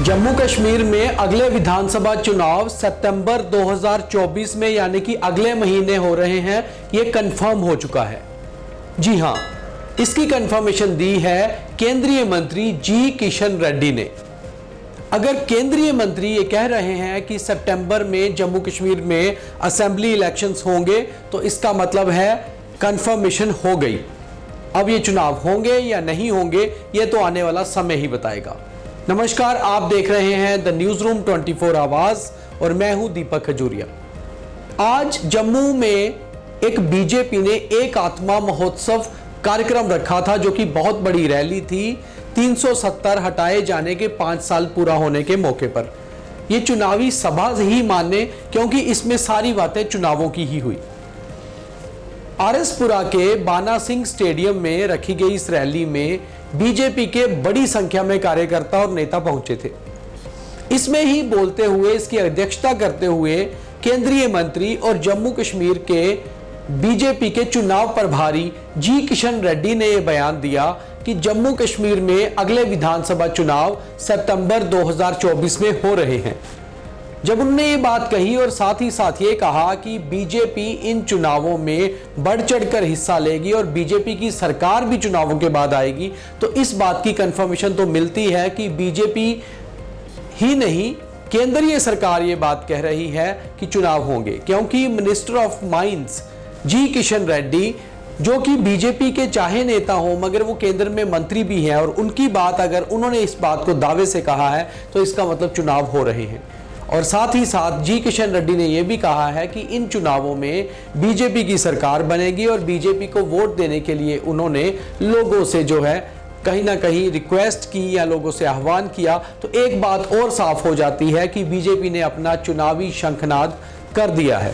जम्मू कश्मीर में अगले विधानसभा चुनाव सितंबर 2024 में यानी कि अगले महीने हो रहे हैं। ये कंफर्म हो चुका है। जी हां, इसकी कंफर्मेशन दी है केंद्रीय मंत्री जी किशन रेड्डी ने। अगर केंद्रीय मंत्री ये कह रहे हैं कि सितंबर में जम्मू कश्मीर में असेंबली इलेक्शंस होंगे तो इसका मतलब है कंफर्मेशन हो गई। अब ये चुनाव होंगे या नहीं होंगे ये तो आने वाला समय ही बताएगा। नमस्कार, आप देख रहे हैं द न्यूज रूम 24 आवाज और मैं हूं दीपक खजूरिया। आज जम्मू में एक बीजेपी ने एक आत्मा महोत्सव कार्यक्रम रखा था जो कि बहुत बड़ी रैली थी 370 हटाए जाने के 5 साल पूरा होने के मौके पर। यह चुनावी सभा ही माने क्योंकि इसमें सारी बातें चुनावों की ही हुई। आरएसपुरा के बाना सिंह स्टेडियम में रखी गई इस रैली में बीजेपी के बड़ी संख्या में कार्यकर्ता और नेता पहुंचे थे। इसमें ही बोलते हुए, इसकी अध्यक्षता करते हुए केंद्रीय मंत्री और जम्मू कश्मीर के बीजेपी के चुनाव प्रभारी जी किशन रेड्डी ने यह बयान दिया कि जम्मू कश्मीर में अगले विधानसभा चुनाव सितंबर 2024 में हो रहे हैं। जब उन्होंने ये बात कही और साथ ही साथ ये कहा कि बीजेपी इन चुनावों में बढ़ चढ़कर हिस्सा लेगी और बीजेपी की सरकार भी चुनावों के बाद आएगी, तो इस बात की कंफर्मेशन तो मिलती है कि बीजेपी ही नहीं, केंद्रीय सरकार ये बात कह रही है कि चुनाव होंगे। क्योंकि मिनिस्टर ऑफ माइंस जी किशन रेड्डी, जो कि बीजेपी के चाहे नेता हो मगर वो केंद्र में मंत्री भी हैं, और उनकी बात अगर उन्होंने इस बात को दावे से कहा है तो इसका मतलब चुनाव हो रहे हैं। और साथ ही साथ जी किशन रेड्डी ने यह भी कहा है कि इन चुनावों में बीजेपी की सरकार बनेगी और बीजेपी को वोट देने के लिए उन्होंने लोगों से जो है कहीं ना कहीं रिक्वेस्ट की या लोगों से आह्वान किया। तो एक बात और साफ हो जाती है कि बीजेपी ने अपना चुनावी शंखनाद कर दिया है,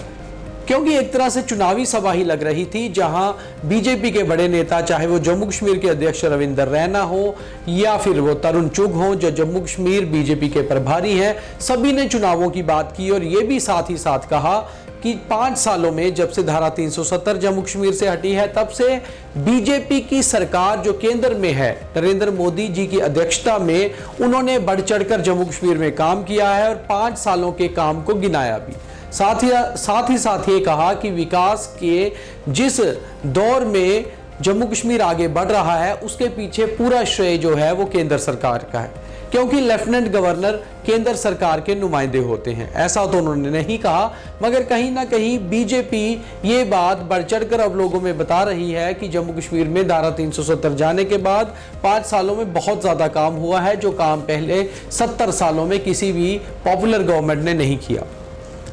क्योंकि एक तरह से चुनावी सभा ही लग रही थी जहां बीजेपी के बड़े नेता, चाहे वो जम्मू कश्मीर के अध्यक्ष रविंदर रैना हो या फिर वो तरुण चुग हो जो जम्मू कश्मीर बीजेपी के प्रभारी हैं, सभी ने चुनावों की बात की और ये भी साथ ही साथ कहा कि 5 सालों में जब से धारा 370 जम्मू कश्मीर से हटी है तब से बीजेपी की सरकार जो केंद्र में है नरेंद्र मोदी जी की अध्यक्षता में, उन्होंने बढ़ चढ़कर जम्मू कश्मीर में काम किया है और 5 सालों के काम को गिनाया भी। साथ ही ये कहा कि विकास के जिस दौर में जम्मू कश्मीर आगे बढ़ रहा है उसके पीछे पूरा श्रेय जो है वो केंद्र सरकार का है, क्योंकि लेफ्टिनेंट गवर्नर केंद्र सरकार के नुमाइंदे होते हैं। ऐसा तो उन्होंने नहीं कहा, मगर कहीं ना कहीं बीजेपी ये बात बढ़ चढ़कर अब लोगों में बता रही है कि जम्मू कश्मीर में धारा 370 जाने के बाद 5 सालों में बहुत ज्यादा काम हुआ है, जो काम पहले 70 सालों में किसी भी पॉपुलर गवर्नमेंट ने नहीं किया।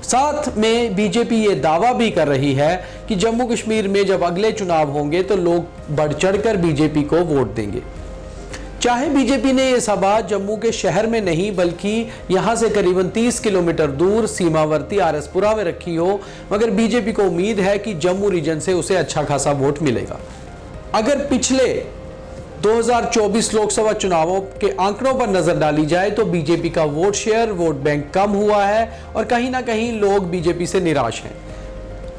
साथ में बीजेपी ये दावा भी कर रही है कि जम्मू कश्मीर में जब अगले चुनाव होंगे तो लोग बढ़ चढ़कर बीजेपी को वोट देंगे। चाहे बीजेपी ने यह सभा जम्मू के शहर में नहीं बल्कि यहां से करीबन 30 किलोमीटर दूर सीमावर्ती आरएसपुरा में रखी हो, मगर बीजेपी को उम्मीद है कि जम्मू रीजन से उसे अच्छा खासा वोट मिलेगा। अगर पिछले 2024 लोकसभा चुनावों के आंकड़ों पर नजर डाली जाए तो बीजेपी का वोट शेयर, वोट बैंक कम हुआ है और कहीं ना कहीं लोग बीजेपी से निराश हैं।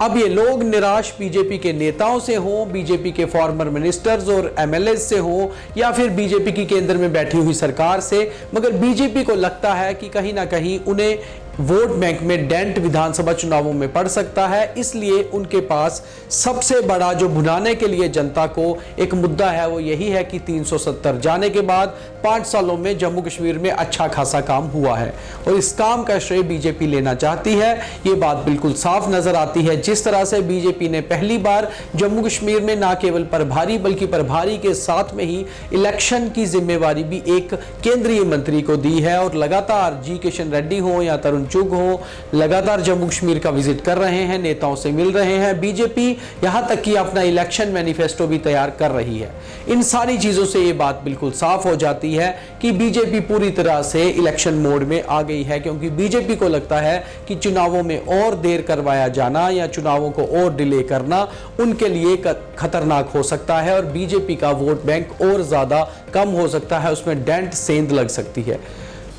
अब ये लोग निराश बीजेपी के नेताओं से हो, बीजेपी के फॉर्मर मिनिस्टर्स और एमएलए से हो या फिर बीजेपी की केंद्र में बैठी हुई सरकार से, मगर बीजेपी को लगता है कि कहीं ना कहीं उन्हें वोट बैंक में डेंट विधानसभा चुनावों में पड़ सकता है। इसलिए उनके पास सबसे बड़ा जो भुनाने के लिए जनता को एक मुद्दा है वो यही है कि 370 जाने के बाद 5 सालों में जम्मू कश्मीर में अच्छा खासा काम हुआ है और इस काम का श्रेय बीजेपी लेना चाहती है। ये बात बिल्कुल साफ नजर आती है जिस तरह से बीजेपी ने पहली बार जम्मू कश्मीर में ना केवल प्रभारी बल्कि प्रभारी के साथ में ही इलेक्शन की जिम्मेवारी भी एक केंद्रीय मंत्री को दी है। और लगातार जी किशन रेड्डी हो या तरुण चुग हो, लगातार जम्मू कश्मीर का विजिट कर रहे हैं, नेताओं से मिल रहे हैं। बीजेपी यहां तक कि अपना इलेक्शन मैनिफेस्टो भी तैयार कर रही है। इन सारी चीजों से ये बात बिल्कुल साफ हो जाती है कि बीजेपी पूरी तरह से इलेक्शन मोड में आ गई है, क्योंकि बीजेपी को लगता है कि चुनावों में और देर करवाया जाना या चुनावों को और डिले करना उनके लिए खतरनाक हो सकता है और बीजेपी का वोट बैंक और ज्यादा कम हो सकता है, उसमें डेंट सेंध लग सकती है।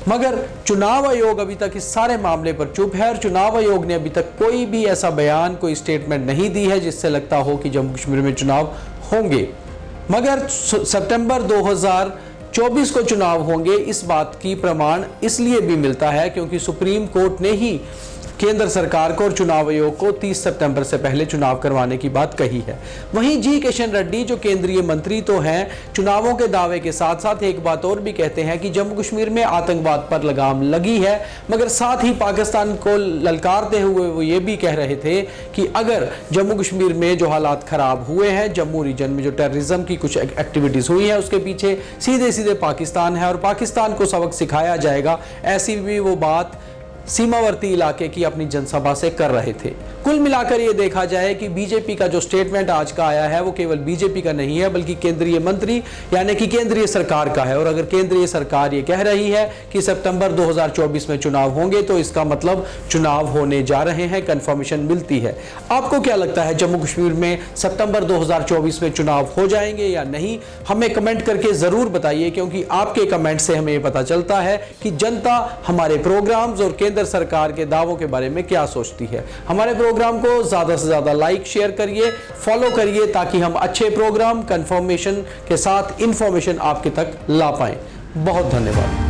मगर चुनाव आयोग अभी तक इस सारे मामले पर चुप है और चुनाव आयोग ने अभी तक कोई भी ऐसा बयान, कोई स्टेटमेंट नहीं दी है जिससे लगता हो कि जम्मू कश्मीर में चुनाव होंगे। मगर सितंबर 24 को चुनाव होंगे, इस बात की प्रमाण इसलिए भी मिलता है क्योंकि सुप्रीम कोर्ट ने ही केंद्र सरकार को और चुनाव आयोग को 30 सितंबर से पहले चुनाव करवाने की बात कही है। वहीं जी किशन रेड्डी जो केंद्रीय मंत्री तो हैं, चुनावों के दावे के साथ साथ एक बात और भी कहते हैं कि जम्मू कश्मीर में आतंकवाद पर लगाम लगी है, मगर साथ ही पाकिस्तान को ललकारते हुए वो ये भी कह रहे थे कि अगर जम्मू कश्मीर में जो हालात खराब हुए हैं, जम्मू रीजन में जो टेररिज्म की कुछ एक्टिविटीज हुई है, उसके पीछे सीधे सीधे पाकिस्तान है और पाकिस्तान को सबक सिखाया जाएगा, ऐसी भी वो बात सीमावर्ती इलाके की अपनी जनसभा से कर रहे थे। कुल मिलाकर ये देखा जाए कि बीजेपी का जो स्टेटमेंट आज का आया है वो केवल बीजेपी का नहीं है बल्कि केंद्रीय मंत्री यानी कि केंद्रीय सरकार का है। और अगर केंद्रीय सरकार ये कह रही है कि सितंबर 2024 में चुनाव होंगे तो इसका मतलब चुनाव होने जा रहे हैं, कंफर्मेशन मिलती है। आपको क्या लगता है, जम्मू कश्मीर में सितंबर 2024 में चुनाव हो जाएंगे या नहीं? हमें कमेंट करके जरूर बताइए, क्योंकि आपके कमेंट से हमें पता चलता है कि जनता हमारे प्रोग्राम्स और केंद्र सरकार के दावों के बारे में क्या सोचती है। हमारे प्रोग्राम को ज्यादा से ज्यादा लाइक शेयर करिए, फॉलो करिए, ताकि हम अच्छे प्रोग्राम कंफर्मेशन के साथ इंफॉर्मेशन आपके तक ला पाएं। बहुत धन्यवाद।